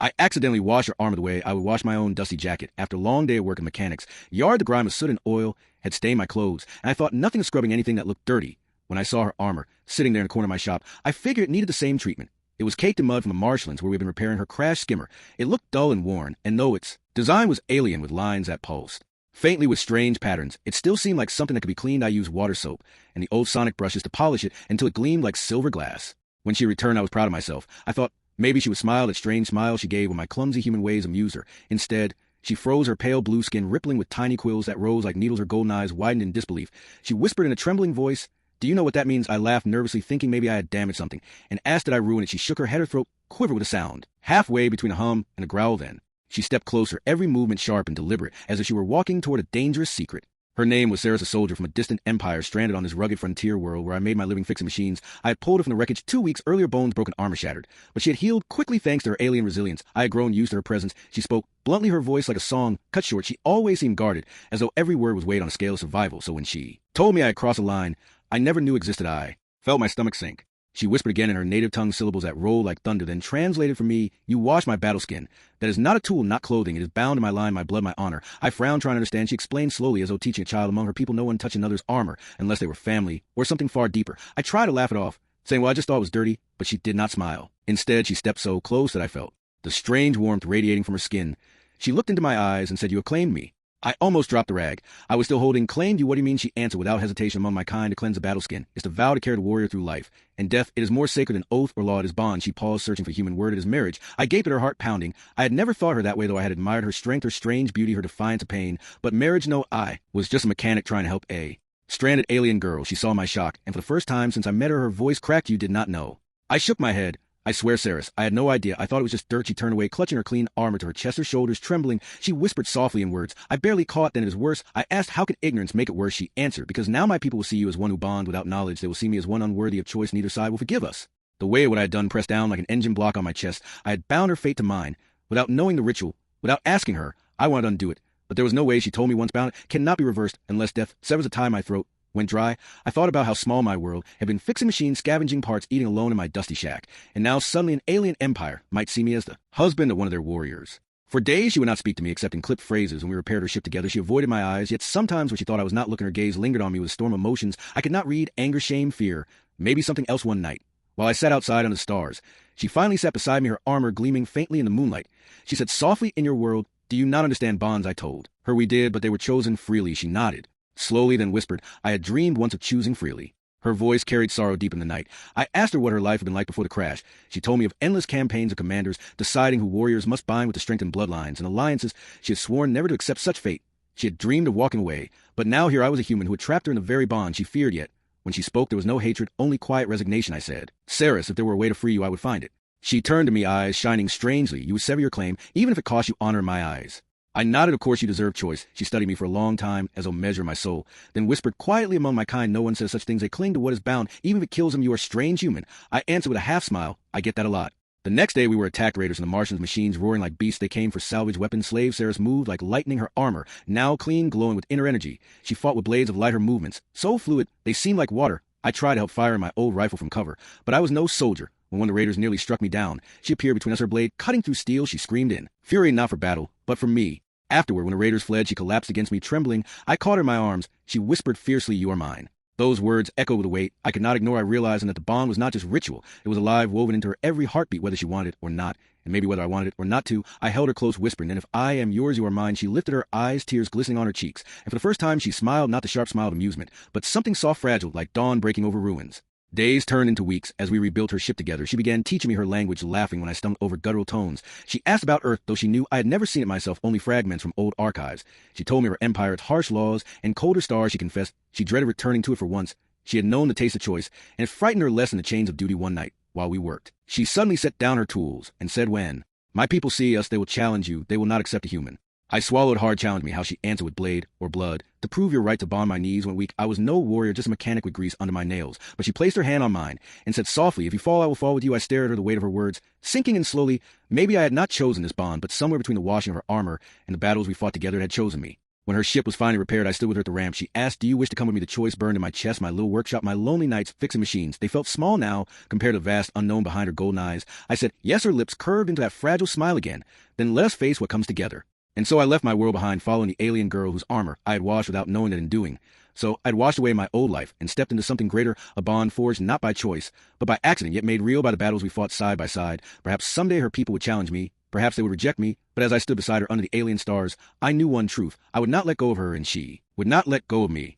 I accidentally washed her armor the way I would wash my own dusty jacket. After a long day of work in mechanics, yard the grime of soot and oil had stained my clothes, and I thought nothing of scrubbing anything that looked dirty. When I saw her armor, sitting there in the corner of my shop, I figured it needed the same treatment. It was caked in mud from the marshlands where we had been repairing her crashed skimmer. It looked dull and worn, and though its design was alien with lines that pulsed, faintly with strange patterns, it still seemed like something that could be cleaned. I used water soap and the old sonic brushes to polish it until it gleamed like silver glass. When she returned, I was proud of myself. I thought maybe she would smile that strange smile she gave when my clumsy human ways amused her. Instead, she froze, her pale blue skin rippling with tiny quills that rose like needles. Her golden eyes widened in disbelief. She whispered in a trembling voice, "Do you know what that means?" I laughed nervously, thinking maybe I had damaged something, and asked did I ruin it. She shook her head, her throat quivered with a sound, halfway between a hum and a growl. Then she stepped closer, every movement sharp and deliberate, as if she were walking toward a dangerous secret. Her name was Sarah, a soldier from a distant empire stranded on this rugged frontier world where I made my living fixing machines. I had pulled her from the wreckage 2 weeks earlier, bones broken, armor shattered. But she had healed quickly thanks to her alien resilience. I had grown used to her presence. She spoke bluntly, her voice like a song cut short. She always seemed guarded, as though every word was weighed on a scale of survival. So when she told me I had crossed a line I never knew existed, I felt my stomach sink. She whispered again in her native tongue syllables that rolled like thunder, then translated for me, "You wash my battle skin. That is not a tool, not clothing. It is bound to my line, my blood, my honor." I frowned, trying to understand. She explained slowly, as though teaching a child. Among her people, no one touched another's armor, unless they were family, or something far deeper. I tried to laugh it off, saying, well, I just thought it was dirty, but she did not smile. Instead, she stepped so close that I felt the strange warmth radiating from her skin. She looked into my eyes and said, "You have claimed me." I almost dropped the rag. I was still holding. "Claimed you? What do you mean?" She answered without hesitation. "Among my kind, to cleanse the battle skin is to vow to carry the warrior through life and death. It is more sacred than oath or law. It is bond." She paused, searching for a human word. "It is marriage." I gaped at her, heart pounding. I had never thought her that way, though I had admired her strength, her strange beauty, her defiance of pain. But marriage, no, I was just a mechanic trying to help a stranded alien girl. She saw my shock, and for the first time since I met her, her voice cracked. "You did not know." I shook my head. "I swear, Saris, I had no idea. I thought it was just dirt." She turned away, clutching her clean armor to her chest, her shoulders trembling. She whispered softly in words I barely caught. "Then it is worse." I asked, "How could ignorance make it worse?" She answered, "Because now my people will see you as one who bonds without knowledge. They will see me as one unworthy of choice. Neither side will forgive us." The way what I had done pressed down like an engine block on my chest. I had bound her fate to mine. Without knowing the ritual, without asking her, I wanted to undo it. But there was no way. She told me once bound, cannot be reversed unless death severs a tie. My throat went dry. I thought about how small my world had been, fixing machines, scavenging parts, eating alone in my dusty shack. And now suddenly an alien empire might see me as the husband of one of their warriors. For days she would not speak to me except in clipped phrases. When we repaired her ship together, she avoided my eyes, yet sometimes when she thought I was not looking, her gaze lingered on me with a storm of emotions I could not read: anger, shame, fear, maybe something else. One night, while I sat outside under the stars, she finally sat beside me, her armor gleaming faintly in the moonlight. She said softly, "In your world, do you not understand bonds?" I told her we did, but they were chosen freely. She nodded slowly, then whispered, "I had dreamed once of choosing freely." Her voice carried sorrow deep in the night. I asked her what her life had been like before the crash. She told me of endless campaigns of commanders deciding who warriors must bind with the strength and bloodlines and alliances. She had sworn never to accept such fate. She had dreamed of walking away, but now here I was, a human who had trapped her in the very bond she feared. Yet when she spoke, there was no hatred, only quiet resignation. I said, "Saris, if there were a way to free you, I would find it." She turned to me, eyes shining strangely. "You would sever your claim, even if it cost you honor in my eyes." I nodded. Of course you deserve choice. She studied me for a long time, as though measuring my soul, then whispered quietly, "Among my kind, no one says such things. They cling to what is bound, even if it kills them. You are a strange human." I answered with a half smile, "I get that a lot." The next day we were attacked. Raiders and the Martians, machines roaring like beasts. They came for salvage weapons. Slaves. Saris moved like lightning, her armor now clean, glowing with inner energy. She fought with blades of light, her movements so fluid they seemed like water. I tried to help fire my old rifle from cover, but I was no soldier. When one of the raiders nearly struck me down, she appeared between us, her blade cutting through steel. She screamed in fury, not for battle, but for me. Afterward, when the raiders fled, she collapsed against me, trembling. I caught her in my arms. She whispered fiercely, "You are mine." Those words echoed with a weight I could not ignore. I realized that the bond was not just ritual. It was alive, woven into her every heartbeat, whether she wanted it or not. And maybe whether I wanted it or not to, I held her close, whispering, "And if I am yours, you are mine." She lifted her eyes, tears glistening on her cheeks. And for the first time, she smiled, not the sharp smile of amusement, but something soft, fragile, like dawn breaking over ruins. Days turned into weeks as we rebuilt her ship together. She began teaching me her language, laughing when I stumbled over guttural tones. She asked about Earth, though she knew I had never seen it myself, only fragments from old archives. She told me of her empire, its harsh laws, and colder stars. She confessed she dreaded returning to it for once. She had known the taste of choice, and it frightened her less than the chains of duty. One night, while we worked, she suddenly set down her tools and said, "When my people see us, they will challenge you. They will not accept a human." I swallowed hard. Challenge me. How she answered with blade or blood. "To prove your right to bond." My knees went weak. I was no warrior, just a mechanic with grease under my nails. But she placed her hand on mine and said softly, "If you fall, I will fall with you." I stared at her, the weight of her words sinking in slowly. Maybe I had not chosen this bond, but somewhere between the washing of her armor and the battles we fought together, it had chosen me. When her ship was finally repaired, I stood with her at the ramp. She asked, "Do you wish to come with me?" The choice burned in my chest, my little workshop, my lonely nights fixing machines. They felt small now compared to the vast unknown behind her golden eyes. I said, yes, her lips curved into that fragile smile again. Then let us face what comes together. And so I left my world behind, following the alien girl whose armor I had washed without knowing it in doing. So I'd washed away my old life and stepped into something greater, a bond forged not by choice, but by accident, yet made real by the battles we fought side by side. Perhaps someday her people would challenge me. Perhaps they would reject me, but as I stood beside her under the alien stars, I knew one truth. I would not let go of her, and she would not let go of me.